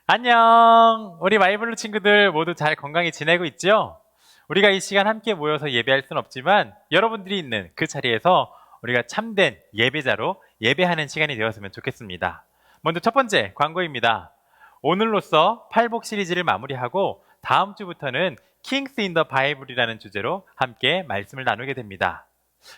안녕! 우리 마이블루 친구들 모두 잘 건강히 지내고 있죠? 우리가 이 시간 함께 모여서 예배할 순 없지만 여러분들이 있는 그 자리에서 우리가 참된 예배자로 예배하는 시간이 되었으면 좋겠습니다. 먼저 첫 번째 광고입니다. 오늘로써 팔복 시리즈를 마무리하고 다음 주부터는 킹스 인 더 바이블이라는 주제로 함께 말씀을 나누게 됩니다.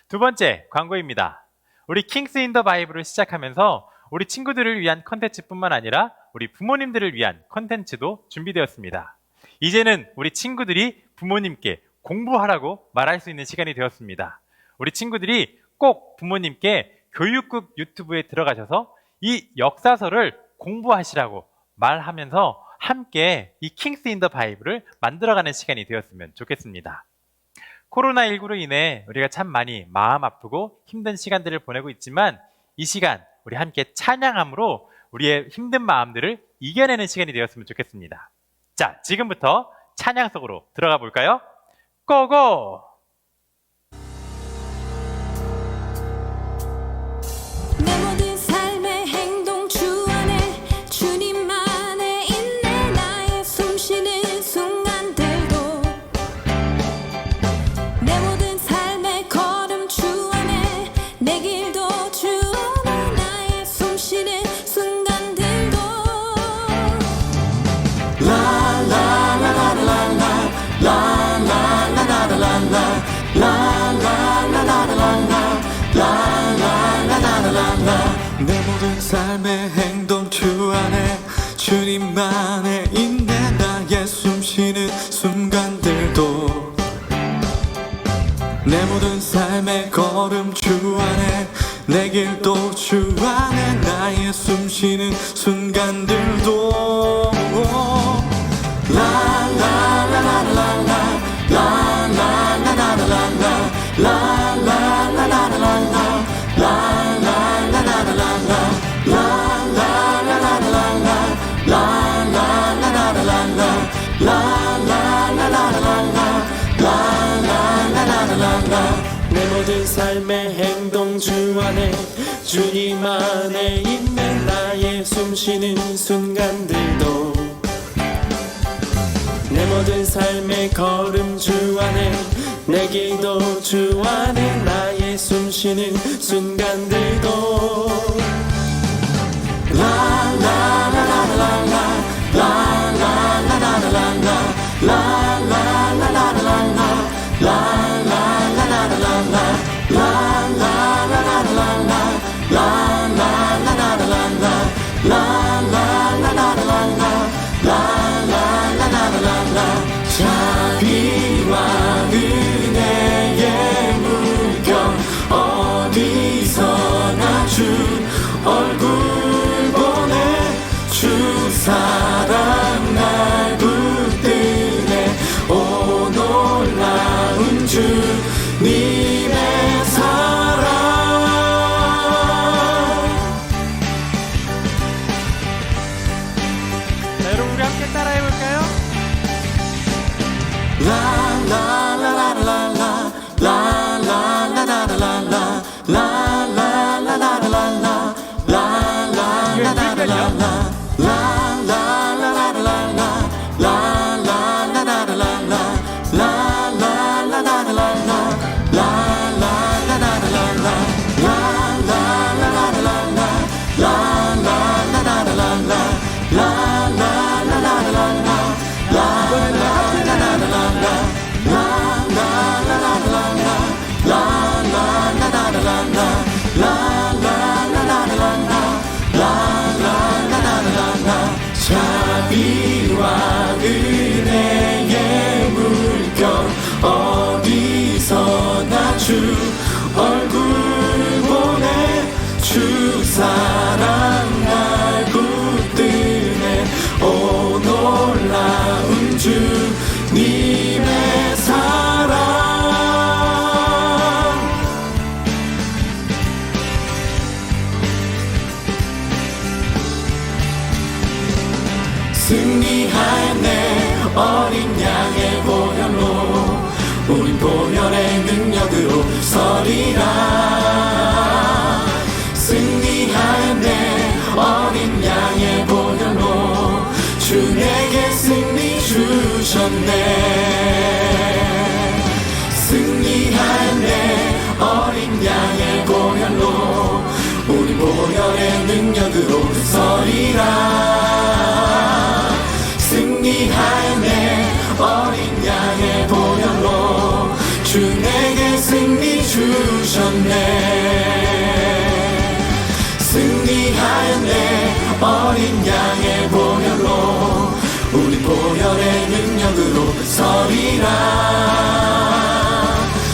두 번째 광고입니다. 우리 킹스 인 더 바이블을 시작하면서 우리 친구들을 위한 컨텐츠뿐만 아니라 우리 부모님들을 위한 컨텐츠도 준비되었습니다. 이제는 우리 친구들이 부모님께 공부하라고 말할 수 있는 시간이 되었습니다. 우리 친구들이 꼭 부모님께 교육국 유튜브에 들어가셔서 이 역사서를 공부하시라고 말하면서 함께 이 킹스 인 더 바이블을 만들어가는 시간이 되었으면 좋겠습니다. 코로나19로 인해 우리가 참 많이 마음 아프고 힘든 시간들을 보내고 있지만 이 시간 우리 함께 찬양함으로 우리의 힘든 마음들을 이겨내는 시간이 되었으면 좋겠습니다. 자, 지금부터 찬양 속으로 들어가 볼까요? 고고! 내 모든 삶의 행동 주 안에 주님 안에 있네. 나의 숨쉬는 순간들도 내 모든 삶의 걸음 주 안에 내 길도 주 안에 나의 숨쉬는 순간들도 내 모든 삶의 행동 주 안에 주님 안에 있네. 나의 숨쉬는 순간들도 내 모든 삶의 걸음 주 안에 내 길도 주 안에 나의 숨쉬는 순간들도 내 모든 삶의 행동 주 안에 주님 안에 있는 나의 숨쉬는 순간들도 내 모든 삶의 걸음 주 안에 내 길도 주 안에 나의 숨쉬는 순간들도 자비와 은혜의 물결 어디서나 주 얼굴 보내 주 사랑 날 붙드네. 오 놀라운 주님의 사랑. 자, 여러분 우리 함께 따라해 볼까요? 자비와 은혜의 물결 어디서나 주 얼굴 보내 주 사랑 날 붙드네. 오 놀라운 주님의 사랑. 승리하였네 어린 양의 보혈로 우린 보혈의 능력으로 서리라. 승리하였네 어린 양의 보혈로 주셨네. 승리하였네. 어린 양의 보혈로 우리 보혈의 능력으로 서리라. 승리하였네. 어린 양의 보혈로 주 내게 승리 주셨네. 승리하였네. 어린 양의 보혈로 우리 보혈의 능력으로 서리라.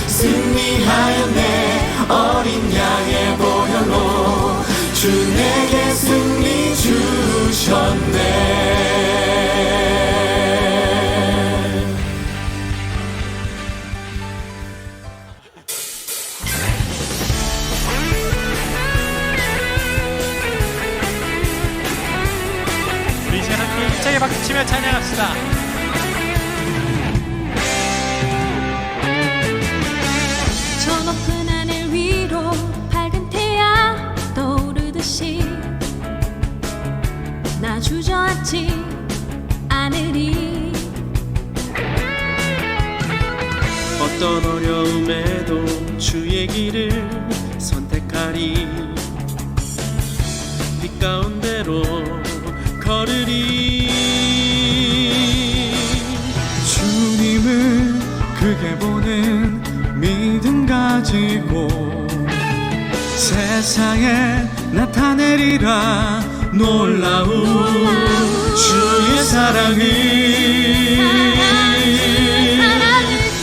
승리하였네. 어린 양의 보혈로 주 내게 승리 주셨네. 우리 시간 함께 힘차게 박수치며 찬양합시다. 저 높은 하늘 위로 밝은 태양 떠오르듯이 나 주저앉지 않으리. 어떤 어려움에도 주의 길을 선택하리. 빛 가운데로 걸으리. 주님을 크게 보는 믿음 가지고 세상에 나타내리라. 놀라운 주의 사랑을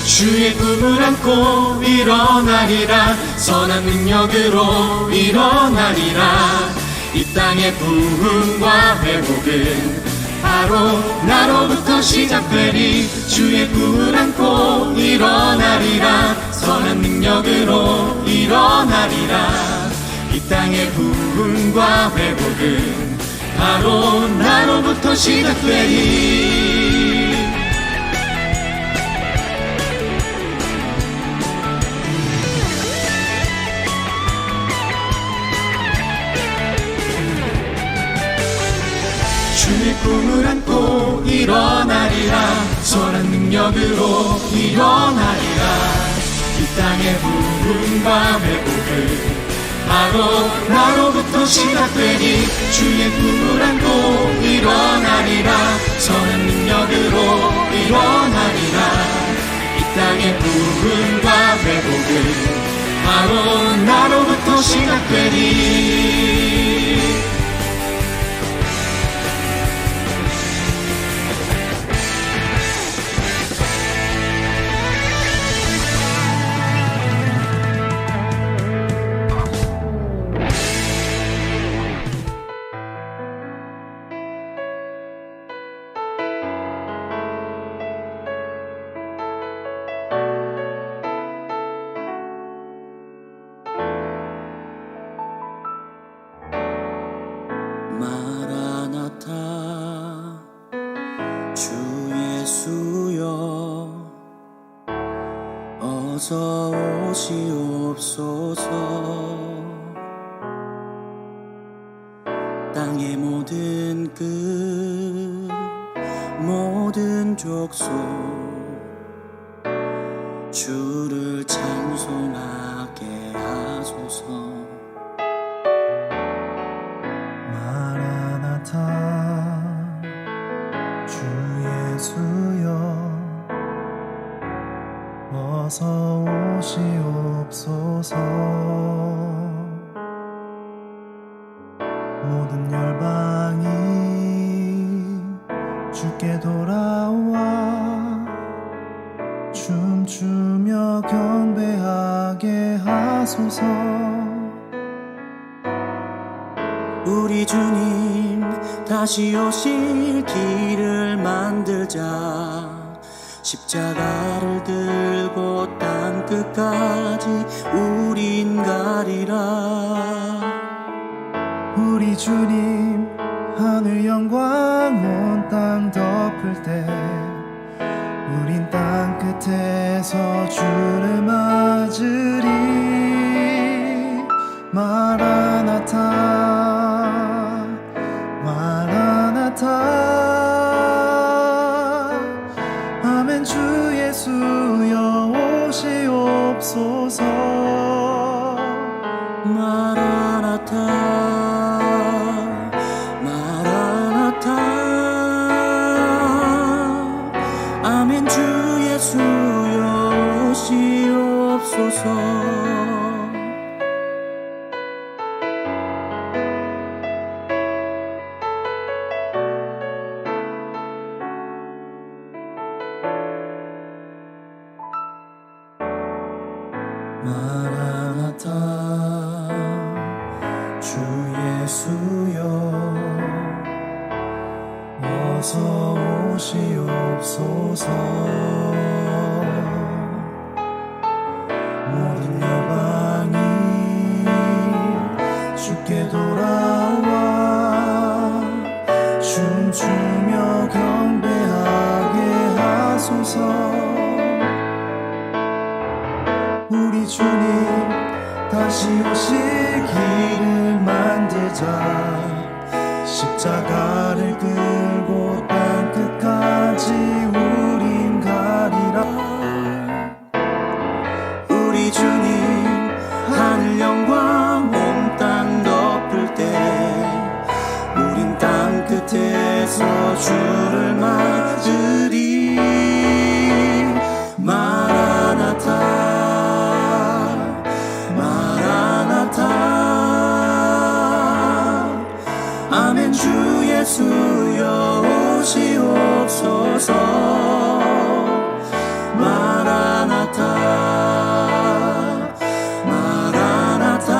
주의 꿈을 안고 일어나리라. 선한 능력으로 일어나리라. 이 땅의 부흥과 회복은 바로 나로부터 시작되리. 주의 꿈을 안고 일어나리라. 선한 능력으로 일어나리라. 이 땅의 부흥과 회복은 바로 나로부터 시작되리. 주의 꿈을 안고 일어나리라. 선한 능력으로 일어나리라. 이 땅의 부흥과 회복은 바로 나로부터 시작되리. 주의 꿈을 안고 일어나리라. 선한 능력으로 일어나리라. 이 땅의 부흥과 회복은 바로 나로부터 시작되리. 마라나타 주 예수여 어서 오시옵소서. 땅의 모든 끝 모든 족속 주를 찬송하게 하소서. 마라나타 주 예수여 어서 오시옵소서. 모든 열방이 주께 돌아와 춤추며 경배하게 하소서. 우리 주님 다시 오실 길을 만들자. 십자가를 들고 땅 끝까지 우린 가리라. 우리 주님 하늘 영광 온 땅 덮을 때 우린 땅 끝에서 주를 맞으리. 마라나타 마라나타 어서 오시옵소서. 모든 여방이 주께 돌아와 춤추며 경배하게 하소서. 우리 주님 다시 오시기를 만들자. 십자가를 들고 땅끝까지 우린 가리라. 우리 주님 하늘 영광 온 땅 덮을 때 우린 땅끝에서 주를 맞으리. 마라나타 마라나타 아멘. 주 예수여 오시옵소서. 마라나타 마라나타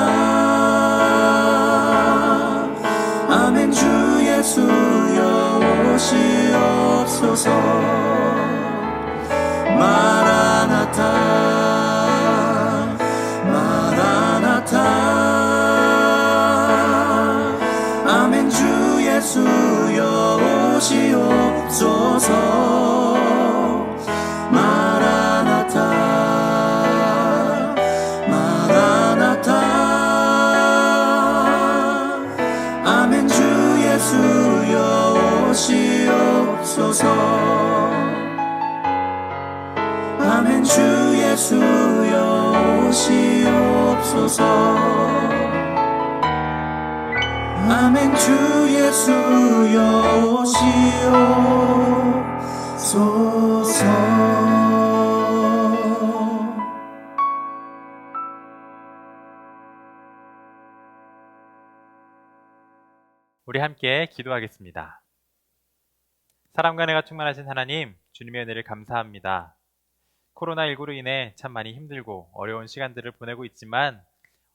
아멘. 주 예수여 오시옵소서. 마라나타 마라나타 아멘. 주 예수여 오시옵소서. 마라나타 마라나타 아멘. 주 예수여 오시옵소서. 아멘. 주 예수여 오시옵소서. 아멘. 주 예수여 오시옵소서. 우리 함께 기도하겠습니다. 사랑과 은혜가 충만하신 하나님, 주님의 은혜를 감사합니다. 코로나19로 인해 참 많이 힘들고 어려운 시간들을 보내고 있지만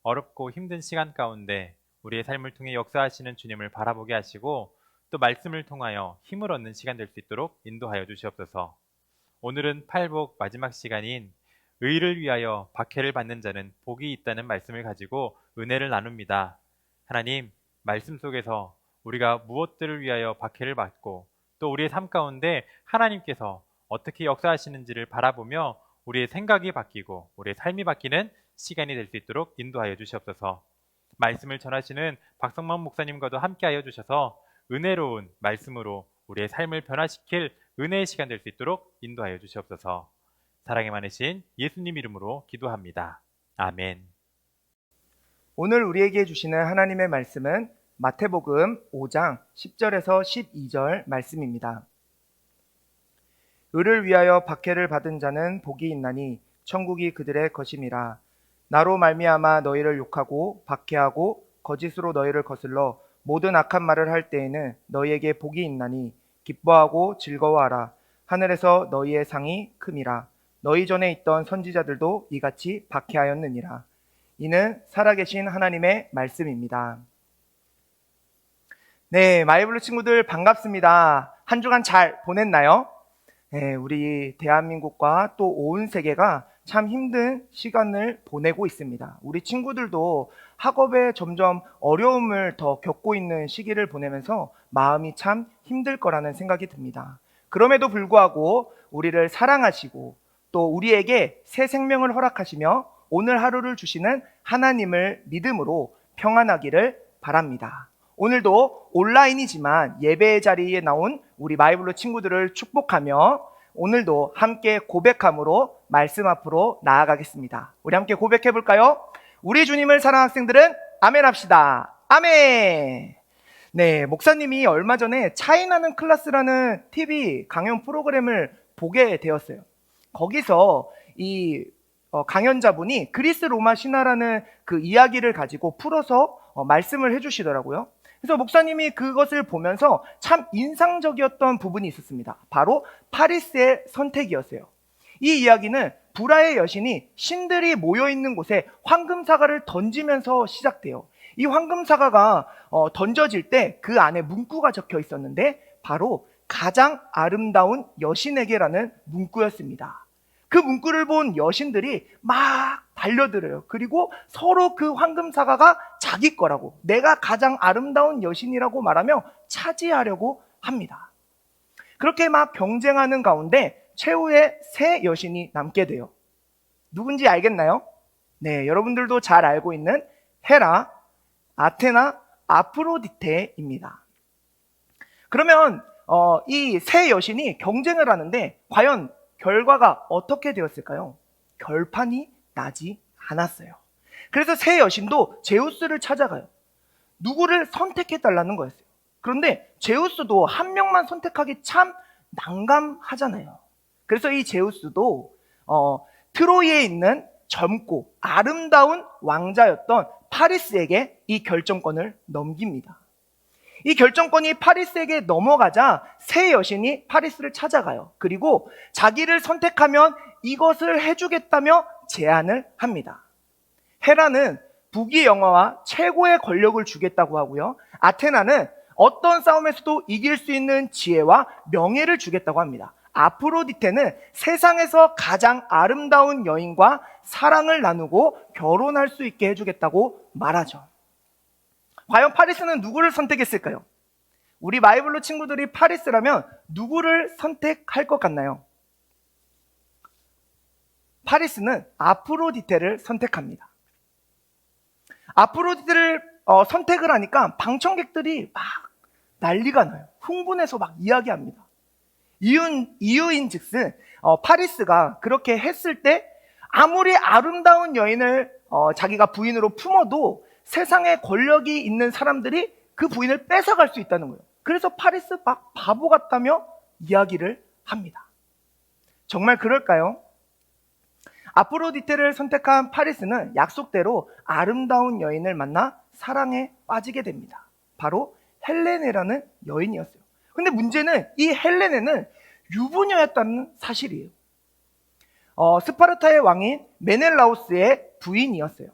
어렵고 힘든 시간 가운데 우리의 삶을 통해 역사하시는 주님을 바라보게 하시고 또 말씀을 통하여 힘을 얻는 시간 될 수 있도록 인도하여 주시옵소서. 오늘은 팔복 마지막 시간인 의를 위하여 박해를 받는 자는 복이 있다는 말씀을 가지고 은혜를 나눕니다. 하나님, 말씀 속에서 우리가 무엇들을 위하여 박해를 받고 또 우리의 삶 가운데 하나님께서 어떻게 역사하시는지를 바라보며 우리의 생각이 바뀌고 우리의 삶이 바뀌는 시간이 될 수 있도록 인도하여 주시옵소서. 말씀을 전하시는 박성만 목사님과도 함께하여 주셔서 은혜로운 말씀으로 우리의 삶을 변화시킬 은혜의 시간 될 수 있도록 인도하여 주시옵소서. 사랑이 많으신 예수님 이름으로 기도합니다. 아멘. 오늘 우리에게 주시는 하나님의 말씀은 마태복음 5장 10절에서 12절 말씀입니다. 의를 위하여 박해를 받은 자는 복이 있나니 천국이 그들의 것임이라. 나로 말미암아 너희를 욕하고 박해하고 거짓으로 너희를 거슬러 모든 악한 말을 할 때에는 너희에게 복이 있나니 기뻐하고 즐거워하라. 하늘에서 너희의 상이 큼이라. 너희 전에 있던 선지자들도 이같이 박해하였느니라. 이는 살아계신 하나님의 말씀입니다. 네, 마이블루 친구들 반갑습니다. 한 주간 잘 보냈나요? 네, 우리 대한민국과 또 온 세계가 참 힘든 시간을 보내고 있습니다. 우리 친구들도 학업에 점점 어려움을 더 겪고 있는 시기를 보내면서 마음이 참 힘들 거라는 생각이 듭니다. 그럼에도 불구하고 우리를 사랑하시고 또 우리에게 새 생명을 허락하시며 오늘 하루를 주시는 하나님을 믿음으로 평안하기를 바랍니다. 오늘도 온라인이지만 예배의 자리에 나온 우리 마이블루 친구들을 축복하며 오늘도 함께 고백함으로 말씀 앞으로 나아가겠습니다. 우리 함께 고백해 볼까요? 우리 주님을 사랑하는 학생들은 아멘 합시다. 아멘. 네, 목사님이 얼마 전에 차이나는 클래스라는 TV 강연 프로그램을 보게 되었어요. 거기서 이 강연자분이 그리스 로마 신화라는 그 이야기를 가지고 풀어서 말씀을 해주시더라고요. 그래서 목사님이 그것을 보면서 참 인상적이었던 부분이 있었습니다. 바로 파리스의 선택이었어요. 이 이야기는 불화의 여신이 신들이 모여있는 곳에 황금사과를 던지면서 시작돼요. 이 황금사과가 던져질 때 그 안에 문구가 적혀 있었는데 바로 가장 아름다운 여신에게라는 문구였습니다. 그 문구를 본 여신들이 막 달려들어요. 그리고 서로 그 황금 사과가 자기 거라고, 내가 가장 아름다운 여신이라고 말하며 차지하려고 합니다. 그렇게 막 경쟁하는 가운데 최후의 세 여신이 남게 돼요. 누군지 알겠나요? 네, 여러분들도 잘 알고 있는 헤라, 아테나, 아프로디테입니다. 그러면 이 세 여신이 경쟁을 하는데 과연 결과가 어떻게 되었을까요? 결판이 나지 않았어요. 그래서 세 여신도 제우스를 찾아가요. 누구를 선택해달라는 거였어요. 그런데 제우스도 한 명만 선택하기 참 난감하잖아요. 그래서 이 제우스도 트로이에 있는 젊고 아름다운 왕자였던 파리스에게 이 결정권을 넘깁니다. 이 결정권이 파리스에게 넘어가자 세 여신이 파리스를 찾아가요. 그리고 자기를 선택하면 이것을 해주겠다며 제안을 합니다. 헤라는 부귀영화와 최고의 권력을 주겠다고 하고요. 아테나는 어떤 싸움에서도 이길 수 있는 지혜와 명예를 주겠다고 합니다. 아프로디테는 세상에서 가장 아름다운 여인과 사랑을 나누고 결혼할 수 있게 해주겠다고 말하죠. 과연 파리스는 누구를 선택했을까요? 우리 마이블로 친구들이 파리스라면 누구를 선택할 것 같나요? 파리스는 아프로디테를 선택합니다. 아프로디테를 선택을 하니까 방청객들이 막 난리가 나요. 흥분해서 막 이야기합니다. 이유인즉슨 파리스가 그렇게 했을 때 아무리 아름다운 여인을 자기가 부인으로 품어도 세상에 권력이 있는 사람들이 그 부인을 뺏어갈 수 있다는 거예요. 그래서 파리스 막 바보 같다며 이야기를 합니다. 정말 그럴까요? 아프로디테를 선택한 파리스는 약속대로 아름다운 여인을 만나 사랑에 빠지게 됩니다. 바로 헬레네라는 여인이었어요. 근데 문제는 이 헬레네는 유부녀였다는 사실이에요. 스파르타의 왕인 메넬라우스의 부인이었어요.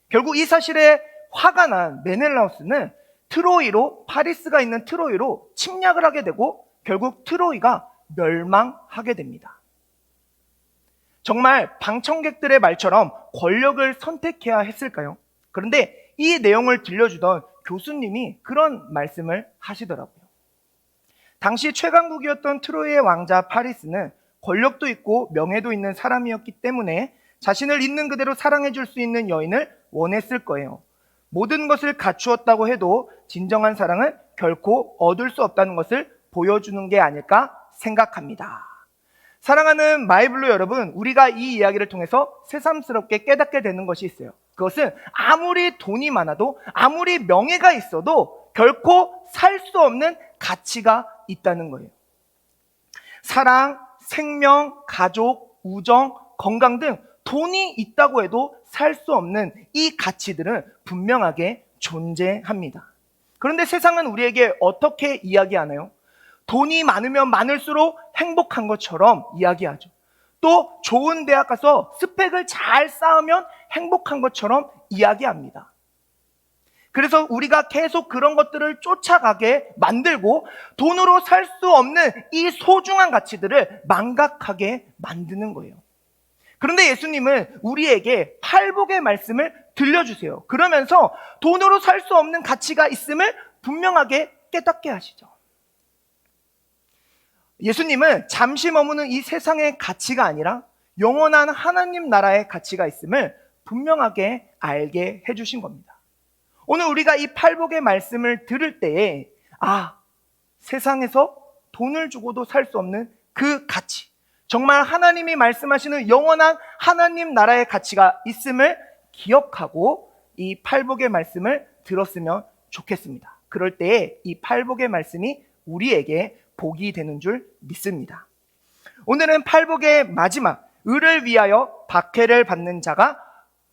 결국 이 사실에 화가 난 메넬라우스는 트로이로, 파리스가 있는 트로이로 침략을 하게 되고 결국 트로이가 멸망하게 됩니다. 정말 방청객들의 말처럼 권력을 선택해야 했을까요? 그런데 이 내용을 들려주던 교수님이 그런 말씀을 하시더라고요. 당시 최강국이었던 트로이의 왕자 파리스는 권력도 있고 명예도 있는 사람이었기 때문에 자신을 있는 그대로 사랑해 줄 수 있는 여인을 원했을 거예요. 모든 것을 갖추었다고 해도 진정한 사랑은 결코 얻을 수 없다는 것을 보여주는 게 아닐까 생각합니다. 사랑하는 마이블루 여러분, 우리가 이 이야기를 통해서 새삼스럽게 깨닫게 되는 것이 있어요. 그것은 아무리 돈이 많아도 아무리 명예가 있어도 결코 살 수 없는 가치가 있다는 거예요. 사랑, 생명, 가족, 우정, 건강 등 돈이 있다고 해도 살 수 없는 이 가치들은 분명하게 존재합니다. 그런데 세상은 우리에게 어떻게 이야기하나요? 돈이 많으면 많을수록 행복한 것처럼 이야기하죠. 또 좋은 대학 가서 스펙을 잘 쌓으면 행복한 것처럼 이야기합니다. 그래서 우리가 계속 그런 것들을 쫓아가게 만들고 돈으로 살 수 없는 이 소중한 가치들을 망각하게 만드는 거예요. 그런데 예수님은 우리에게 팔복의 말씀을 들려주세요. 그러면서 돈으로 살 수 없는 가치가 있음을 분명하게 깨닫게 하시죠. 예수님은 잠시 머무는 이 세상의 가치가 아니라 영원한 하나님 나라의 가치가 있음을 분명하게 알게 해주신 겁니다. 오늘 우리가 이 팔복의 말씀을 들을 때에 세상에서 돈을 주고도 살 수 없는 그 가치, 정말 하나님이 말씀하시는 영원한 하나님 나라의 가치가 있음을 기억하고 이 팔복의 말씀을 들었으면 좋겠습니다. 그럴 때에 이 팔복의 말씀이 우리에게 복이 되는 줄 믿습니다. 오늘은 팔복의 마지막, 의를 위하여 박해를 받는 자가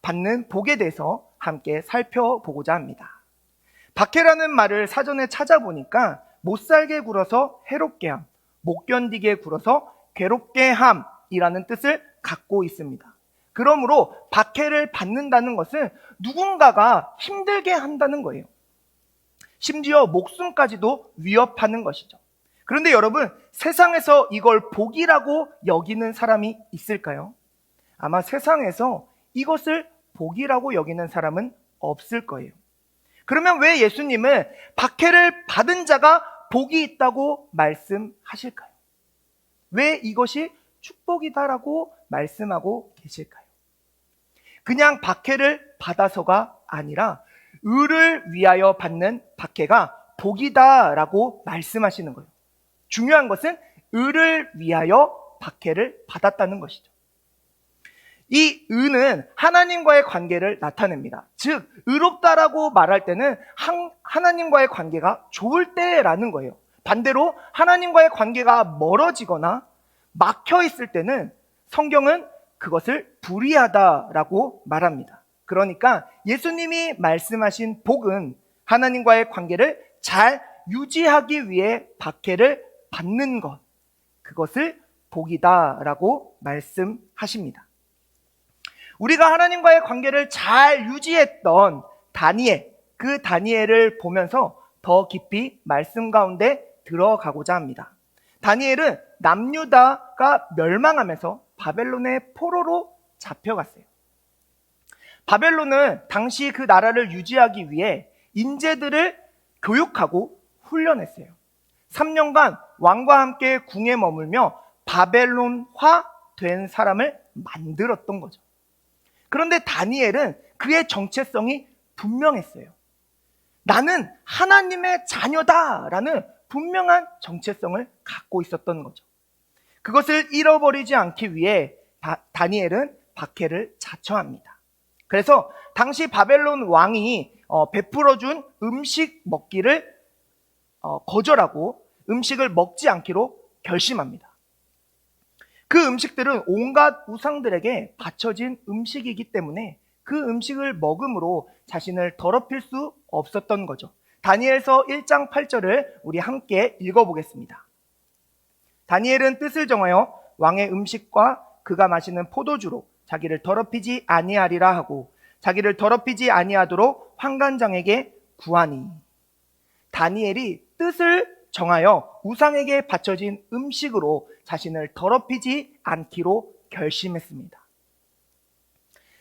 받는 복에 대해서 함께 살펴보고자 합니다. 박해라는 말을 사전에 찾아보니까 못살게 굴어서 해롭게 함, 못 견디게 굴어서 괴롭게 함이라는 뜻을 갖고 있습니다. 그러므로 박해를 받는다는 것은 누군가가 힘들게 한다는 거예요. 심지어 목숨까지도 위협하는 것이죠. 그런데 여러분, 세상에서 이걸 복이라고 여기는 사람이 있을까요? 아마 세상에서 이것을 복이라고 여기는 사람은 없을 거예요. 그러면 왜 예수님은 박해를 받은 자가 복이 있다고 말씀하실까요? 왜 이것이 축복이다라고 말씀하고 계실까요? 그냥 박해를 받아서가 아니라 의를 위하여 받는 박해가 복이다라고 말씀하시는 거예요. 중요한 것은 의를 위하여 박해를 받았다는 것이죠. 이 의는 하나님과의 관계를 나타냅니다. 즉, 의롭다라고 말할 때는 하나님과의 관계가 좋을 때라는 거예요. 반대로 하나님과의 관계가 멀어지거나 막혀 있을 때는 성경은 그것을 불의하다라고 말합니다. 그러니까 예수님이 말씀하신 복은 하나님과의 관계를 잘 유지하기 위해 박해를 받는 것, 그것을 복이다라고 말씀하십니다. 우리가 하나님과의 관계를 잘 유지했던 다니엘, 그 다니엘을 보면서 더 깊이 말씀 가운데 들어가고자 합니다. 다니엘은 남유다가 멸망하면서 바벨론의 포로로 잡혀갔어요. 바벨론은 당시 그 나라를 유지하기 위해 인재들을 교육하고 훈련했어요. 3년간 왕과 함께 궁에 머물며 바벨론화 된 사람을 만들었던 거죠. 그런데 다니엘은 그의 정체성이 분명했어요. 나는 하나님의 자녀다라는 분명한 정체성을 갖고 있었던 거죠. 그것을 잃어버리지 않기 위해 다니엘은 박해를 자처합니다. 그래서 당시 바벨론 왕이 베풀어준 음식 먹기를 거절하고 음식을 먹지 않기로 결심합니다. 그 음식들은 온갖 우상들에게 바쳐진 음식이기 때문에 그 음식을 먹음으로 자신을 더럽힐 수 없었던 거죠. 다니엘서 1장 8절을 우리 함께 읽어보겠습니다. 다니엘은 뜻을 정하여 왕의 음식과 그가 마시는 포도주로 자기를 더럽히지 아니하리라 하고 자기를 더럽히지 아니하도록 환관장에게 구하니. 다니엘이 뜻을 정하여 우상에게 바쳐진 음식으로 자신을 더럽히지 않기로 결심했습니다.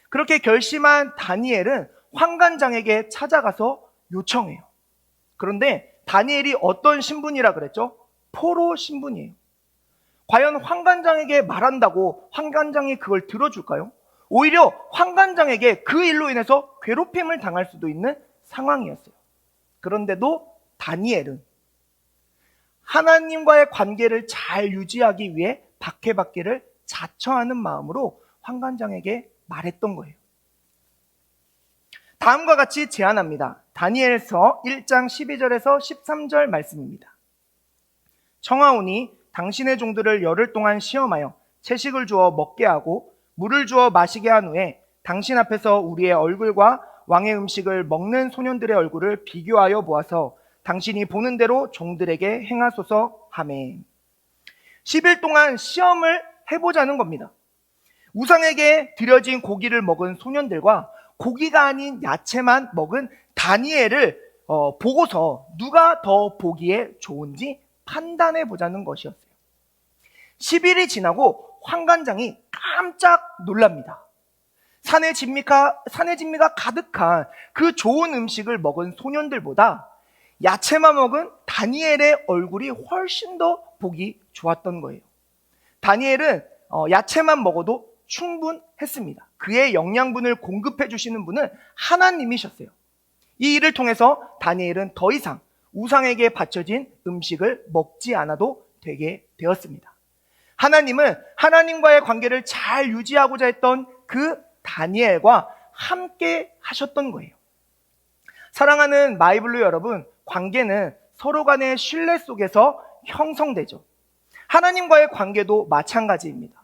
그렇게 결심한 다니엘은 환관장에게 찾아가서 요청해요. 그런데 다니엘이 어떤 신분이라 그랬죠? 포로 신분이에요. 과연 환관장에게 말한다고 환관장이 그걸 들어줄까요? 오히려 환관장에게 그 일로 인해서 괴롭힘을 당할 수도 있는 상황이었어요. 그런데도 다니엘은 하나님과의 관계를 잘 유지하기 위해 박해받기를 자처하는 마음으로 환관장에게 말했던 거예요. 다음과 같이 제안합니다. 다니엘서 1장 12절에서 13절 말씀입니다. 청하오니 당신의 종들을 열흘 동안 시험하여 채식을 주어 먹게 하고 물을 주어 마시게 한 후에 당신 앞에서 우리의 얼굴과 왕의 음식을 먹는 소년들의 얼굴을 비교하여 보아서 당신이 보는 대로 종들에게 행하소서 하매. 10일 동안 시험을 해보자는 겁니다. 우상에게 드려진 고기를 먹은 소년들과 고기가 아닌 야채만 먹은 다니엘을 보고서 누가 더 보기에 좋은지 판단해 보자는 것이었어요. 10일이 지나고 환관장이 깜짝 놀랍니다. 산의 진미가 가득한 그 좋은 음식을 먹은 소년들보다 야채만 먹은 다니엘의 얼굴이 훨씬 더 보기 좋았던 거예요. 다니엘은 야채만 먹어도 충분했습니다. 그의 영양분을 공급해 주시는 분은 하나님이셨어요. 이 일을 통해서 다니엘은 더 이상 우상에게 바쳐진 음식을 먹지 않아도 되게 되었습니다. 하나님은 하나님과의 관계를 잘 유지하고자 했던 그 다니엘과 함께 하셨던 거예요. 사랑하는 마이블루 여러분, 관계는 서로 간의 신뢰 속에서 형성되죠. 하나님과의 관계도 마찬가지입니다.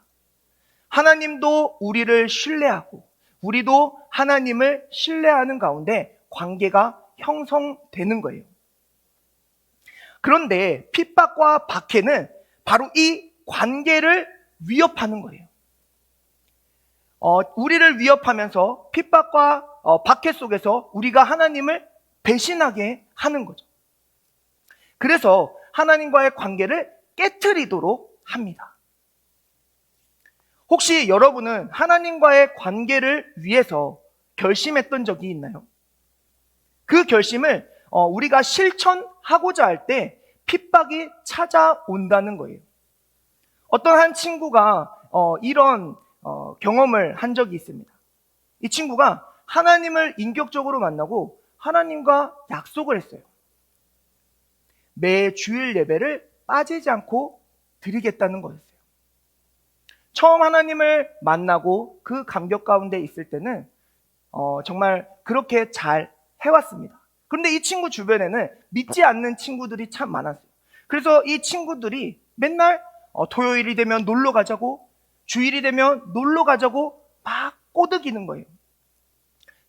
하나님도 우리를 신뢰하고 우리도 하나님을 신뢰하는 가운데 관계가 형성되는 거예요. 그런데 핍박과 박해는 바로 이 관계를 위협하는 거예요. 우리를 위협하면서 핍박과 박해 속에서 우리가 하나님을 배신하게 하는 거죠. 그래서 하나님과의 관계를 깨트리도록 합니다. 혹시 여러분은 하나님과의 관계를 위해서 결심했던 적이 있나요? 그 결심을 우리가 실천하고자 할 때 핍박이 찾아온다는 거예요. 어떤 한 친구가 이런 경험을 한 적이 있습니다. 이 친구가 하나님을 인격적으로 만나고 하나님과 약속을 했어요. 매 주일 예배를 빠지지 않고 드리겠다는 거였어요. 처음 하나님을 만나고 그 감격 가운데 있을 때는 정말 그렇게 잘 해왔습니다. 그런데 이 친구 주변에는 믿지 않는 친구들이 참 많았어요. 그래서 이 친구들이 맨날 토요일이 되면 놀러 가자고, 주일이 되면 놀러 가자고 막 꼬드기는 거예요.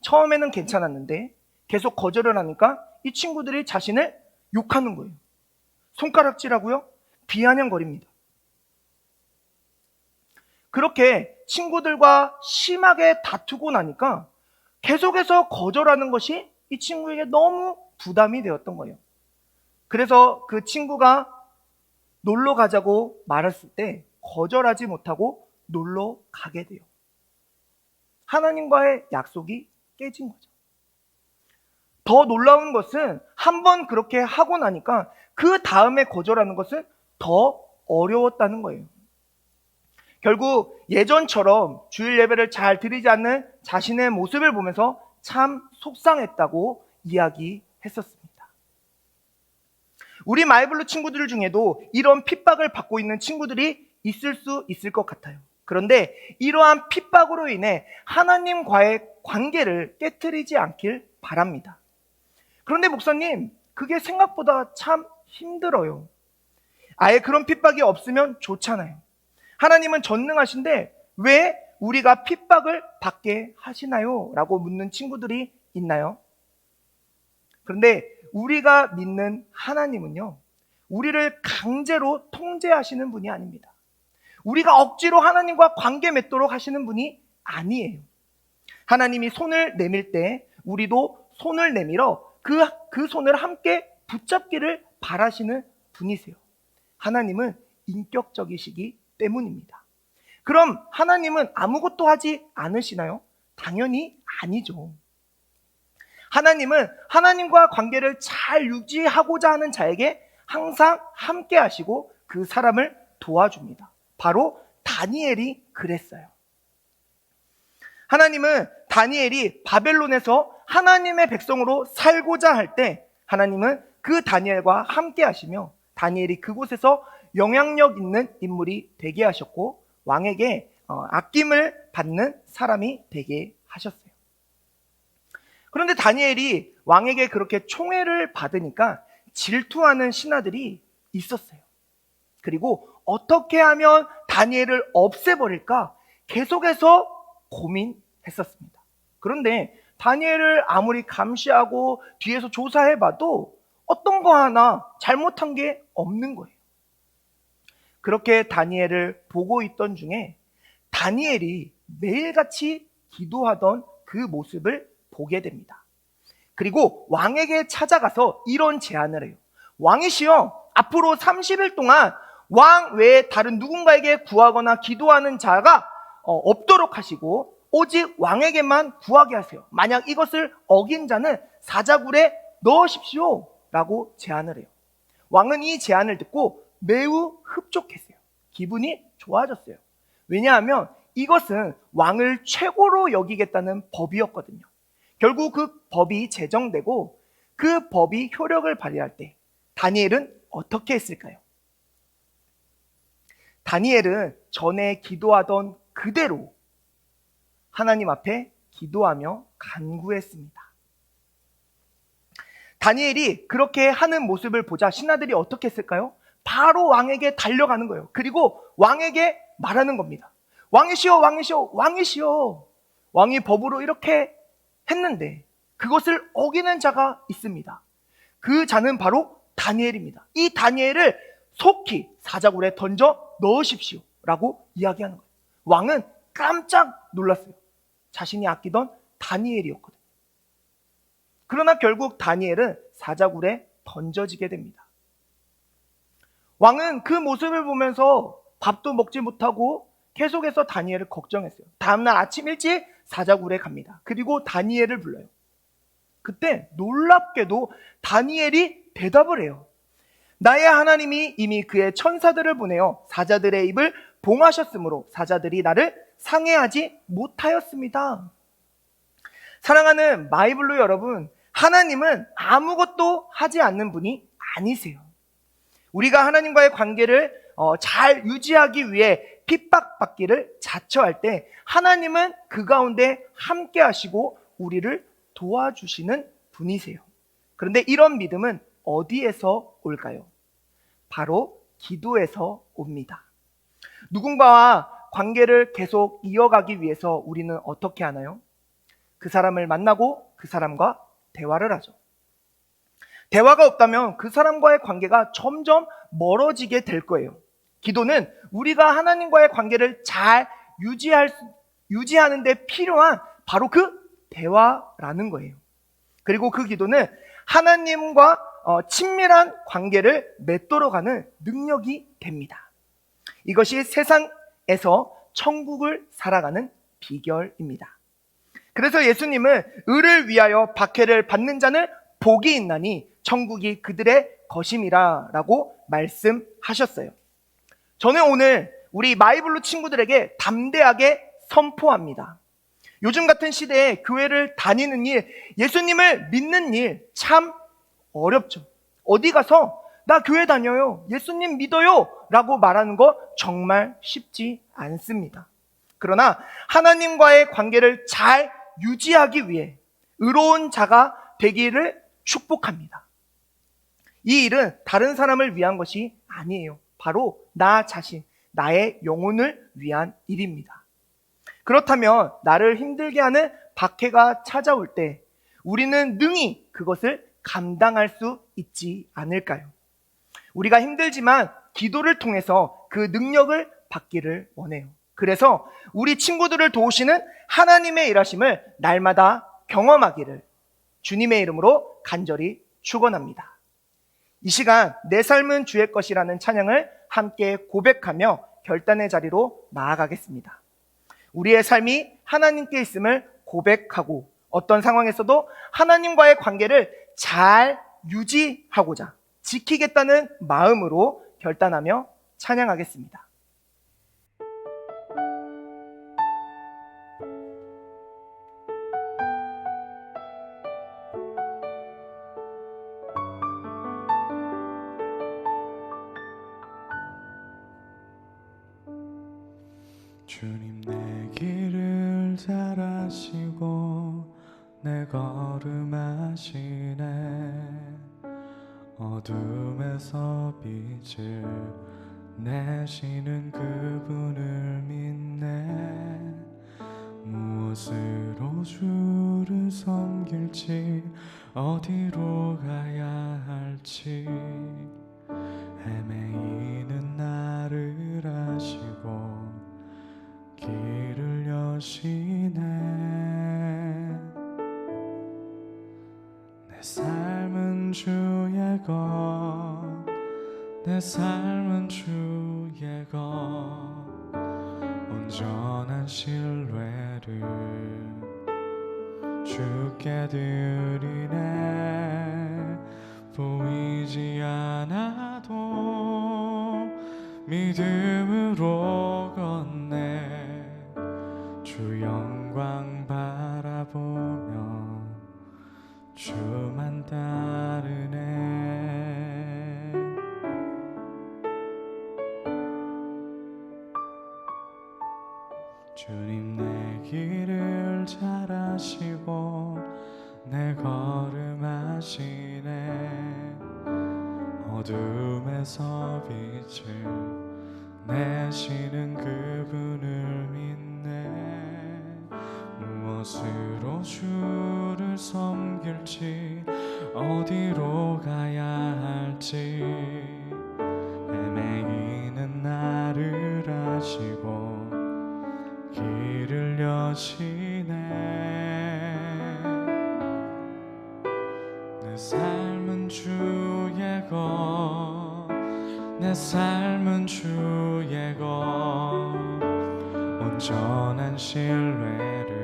처음에는 괜찮았는데 계속 거절을 하니까 이 친구들이 자신을 욕하는 거예요. 손가락질하고요, 비아냥거립니다. 그렇게 친구들과 심하게 다투고 나니까 계속해서 거절하는 것이 이 친구에게 너무 부담이 되었던 거예요. 그래서 그 친구가 놀러 가자고 말했을 때 거절하지 못하고 놀러 가게 돼요. 하나님과의 약속이 깨진 거죠. 더 놀라운 것은 한 번 그렇게 하고 나니까 그 다음에 거절하는 것은 더 어려웠다는 거예요. 결국 예전처럼 주일 예배를 잘 드리지 않는 자신의 모습을 보면서 참 속상했다고 이야기했었습니다. 우리 마이블루 친구들 중에도 이런 핍박을 받고 있는 친구들이 있을 수 있을 것 같아요. 그런데 이러한 핍박으로 인해 하나님과의 관계를 깨트리지 않길 바랍니다. 그런데 목사님, 그게 생각보다 참 힘들어요. 아예 그런 핍박이 없으면 좋잖아요. 하나님은 전능하신데 왜 우리가 핍박을 받게 하시나요? 라고 묻는 친구들이 있나요? 그런데 우리가 믿는 하나님은요, 우리를 강제로 통제하시는 분이 아닙니다. 우리가 억지로 하나님과 관계 맺도록 하시는 분이 아니에요. 하나님이 손을 내밀 때 우리도 손을 내밀어 그 손을 함께 붙잡기를 바라시는 분이세요. 하나님은 인격적이시기 때문입니다. 그럼 하나님은 아무것도 하지 않으시나요? 당연히 아니죠. 하나님은 하나님과 관계를 잘 유지하고자 하는 자에게 항상 함께 하시고 그 사람을 도와줍니다. 바로 다니엘이 그랬어요. 하나님은 다니엘이 바벨론에서 하나님의 백성으로 살고자 할 때 하나님은 그 다니엘과 함께 하시며 다니엘이 그곳에서 영향력 있는 인물이 되게 하셨고 왕에게 아낌을 받는 사람이 되게 하셨어요. 그런데 다니엘이 왕에게 그렇게 총애를 받으니까 질투하는 신하들이 있었어요. 그리고 어떻게 하면 다니엘을 없애버릴까 계속해서 고민했었습니다. 그런데 다니엘을 아무리 감시하고 뒤에서 조사해봐도 어떤 거 하나 잘못한 게 없는 거예요. 그렇게 다니엘을 보고 있던 중에 다니엘이 매일같이 기도하던 그 모습을 보게 됩니다. 그리고 왕에게 찾아가서 이런 제안을 해요. 왕이시여, 앞으로 30일 동안 왕 외에 다른 누군가에게 구하거나 기도하는 자가 없도록 하시고 오직 왕에게만 구하게 하세요. 만약 이것을 어긴 자는 사자굴에 넣으십시오 라고 제안을 해요. 왕은 이 제안을 듣고 매우 흡족했어요. 기분이 좋아졌어요. 왜냐하면 이것은 왕을 최고로 여기겠다는 법이었거든요. 결국 그 법이 제정되고 그 법이 효력을 발휘할 때 다니엘은 어떻게 했을까요? 다니엘은 전에 기도하던 그대로 하나님 앞에 기도하며 간구했습니다. 다니엘이 그렇게 하는 모습을 보자 신하들이 어떻게 했을까요? 바로 왕에게 달려가는 거예요. 그리고 왕에게 말하는 겁니다. 왕이시여, 왕이시여, 왕이시여. 왕이 법으로 이렇게 했는데 그것을 어기는 자가 있습니다. 그 자는 바로 다니엘입니다. 이 다니엘을 속히 사자굴에 던져 넣으십시오 라고 이야기하는 거예요. 왕은 깜짝 놀랐어요. 자신이 아끼던 다니엘이었거든요. 그러나 결국 다니엘은 사자굴에 던져지게 됩니다. 왕은 그 모습을 보면서 밥도 먹지 못하고 계속해서 다니엘을 걱정했어요. 다음날 아침 일찍 사자굴에 갑니다. 그리고 다니엘을 불러요. 그때 놀랍게도 다니엘이 대답을 해요. 나의 하나님이 이미 그의 천사들을 보내어 사자들의 입을 봉하셨으므로 사자들이 나를 상해하지 못하였습니다. 사랑하는 마이블로 여러분, 하나님은 아무것도 하지 않는 분이 아니세요. 우리가 하나님과의 관계를 잘 유지하기 위해 핍박받기를 자처할 때 하나님은 그 가운데 함께 하시고 우리를 도와주시는 분이세요. 그런데 이런 믿음은 어디에서 올까요? 바로 기도에서 옵니다. 누군가와 관계를 계속 이어가기 위해서 우리는 어떻게 하나요? 그 사람을 만나고 그 사람과 대화를 하죠. 대화가 없다면 그 사람과의 관계가 점점 멀어지게 될 거예요. 기도는 우리가 하나님과의 관계를 잘 유지하는 데 필요한 바로 그 대화라는 거예요. 그리고 그 기도는 하나님과 친밀한 관계를 맺도록 하는 능력이 됩니다. 이것이 세상에서 천국을 살아가는 비결입니다. 그래서 예수님은 의를 위하여 박해를 받는 자는 복이 있나니 천국이 그들의 것임이라 라고 말씀하셨어요. 저는 오늘 우리 마이블루 친구들에게 담대하게 선포합니다. 요즘 같은 시대에 교회를 다니는 일, 예수님을 믿는 일 참 어렵죠. 어디 가서 나 교회 다녀요, 예수님 믿어요 라고 말하는 거 정말 쉽지 않습니다. 그러나 하나님과의 관계를 잘 유지하기 위해 의로운 자가 되기를 축복합니다. 이 일은 다른 사람을 위한 것이 아니에요. 바로 나 자신, 나의 영혼을 위한 일입니다. 그렇다면 나를 힘들게 하는 박해가 찾아올 때 우리는 능히 그것을 감당할 수 있지 않을까요? 우리가 힘들지만 기도를 통해서 그 능력을 받기를 원해요. 그래서 우리 친구들을 도우시는 하나님의 일하심을 날마다 경험하기를 주님의 이름으로 간절히 축원합니다. 이 시간 내 삶은 주의 것이라는 찬양을 함께 고백하며 결단의 자리로 나아가겠습니다. 우리의 삶이 하나님께 있음을 고백하고 어떤 상황에서도 하나님과의 관계를 잘 유지하고자 지키겠다는 마음으로 결단하며 찬양하겠습니다. 주님 내 길을 잘 아시고 내 걸음 아시네. 어둠에서 빛을 내시는 그분을 믿네. 무엇으로 주를 섬길지 어디로 가야 할지 헤매이는 나를 아시고 길을 여시네. 내 삶은 주의 것, 내 삶은 주의 것, 온전한 신뢰를 주께 드리네. 보이지 않아도 믿음으로 걷네. 주 영광 바라보며 주만 따르네. 주님 내 길을 잘 아시고 내 걸음 아시네. 어둠에서 빛을 내시는 그분을 믿네. 무엇으로 주를 섬길지 어디로 가야 할지 헤매이는 나를 아시고 길을 여시네. 내 삶은 주의 것, 내 삶은 주의 것 온전한 신뢰를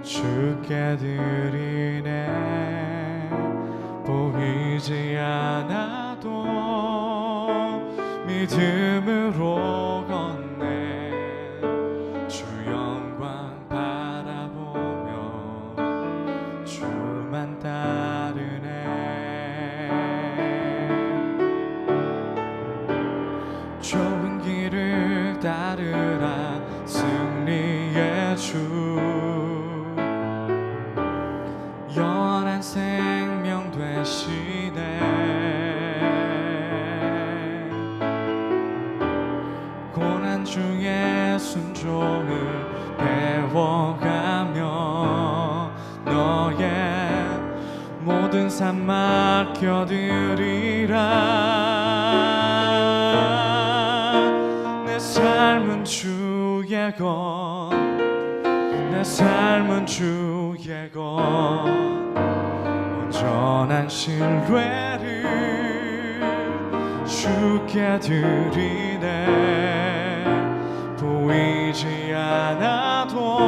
주께 드리네 보이지 않아도 믿음으로 걷네 주 영광 바라보며 주만 따르네 좁은 길을 따르라 승리의 주 영원한 생명 되시네 고난 중에 순종을 배워가며 너의 모든 삶 맡겨드리라 내 삶은 주의 것 내 삶은 주의 것 온전한 신뢰를 주께 드리네 보이지 않아도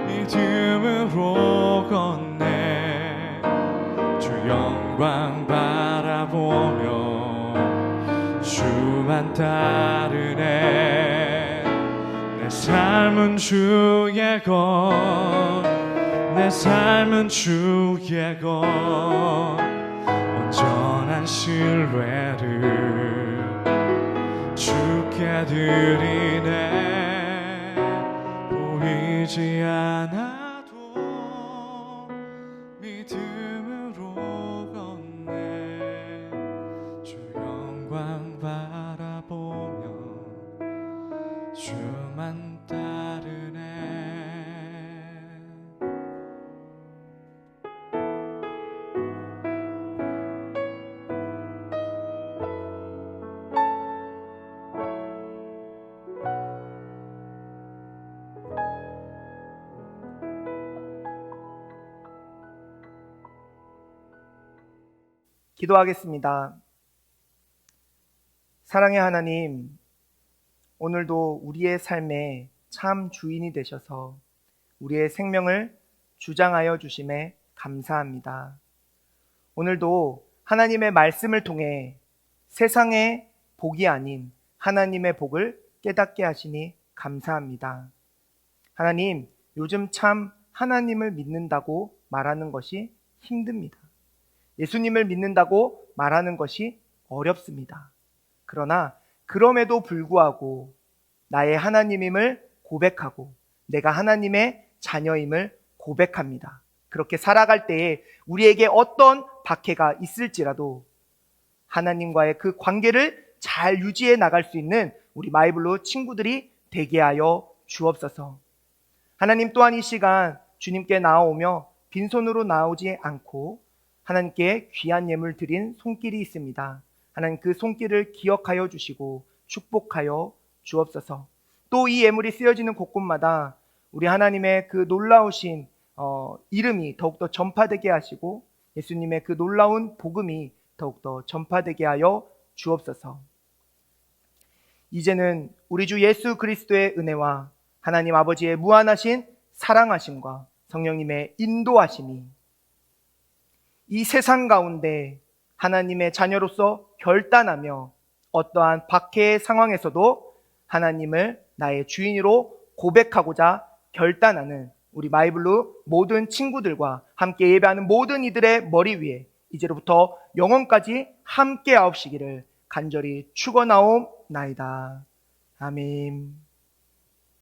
믿음으로 걷네 주 영광 바라보며 주만 따르네 내 삶은 주의 것 내 삶은 주의 것 온전한 신뢰를 주께 드리네 보이지 않아도 믿음으로 걷네 주 영광 바라보며 주만 따르네 기도하겠습니다. 사랑의 하나님, 오늘도 우리의 삶에 참 주인이 되셔서 우리의 생명을 주장하여 주심에 감사합니다. 오늘도 하나님의 말씀을 통해 세상의 복이 아닌 하나님의 복을 깨닫게 하시니 감사합니다. 하나님, 요즘 참 하나님을 믿는다고 말하는 것이 힘듭니다. 예수님을 믿는다고 말하는 것이 어렵습니다. 그러나 그럼에도 불구하고 나의 하나님임을 고백하고 내가 하나님의 자녀임을 고백합니다. 그렇게 살아갈 때에 우리에게 어떤 박해가 있을지라도 하나님과의 그 관계를 잘 유지해 나갈 수 있는 우리 마이블로 친구들이 되게 하여 주옵소서. 하나님 또한 이 시간 주님께 나아오며 빈손으로 나오지 않고 하나님께 귀한 예물 드린 손길이 있습니다. 하나님 그 손길을 기억하여 주시고 축복하여 주옵소서. 또 이 예물이 쓰여지는 곳곳마다 우리 하나님의 그 놀라우신 이름이 더욱더 전파되게 하시고 예수님의 그 놀라운 복음이 더욱더 전파되게 하여 주옵소서. 이제는 우리 주 예수 그리스도의 은혜와 하나님 아버지의 무한하신 사랑하심과 성령님의 인도하심이 이 세상 가운데 하나님의 자녀로서 결단하며 어떠한 박해의 상황에서도 하나님을 나의 주인으로 고백하고자 결단하는 우리 마이블루 모든 친구들과 함께 예배하는 모든 이들의 머리 위에 이제로부터 영원까지 함께 하옵시기를 간절히 축원하옵나이다. 아멘.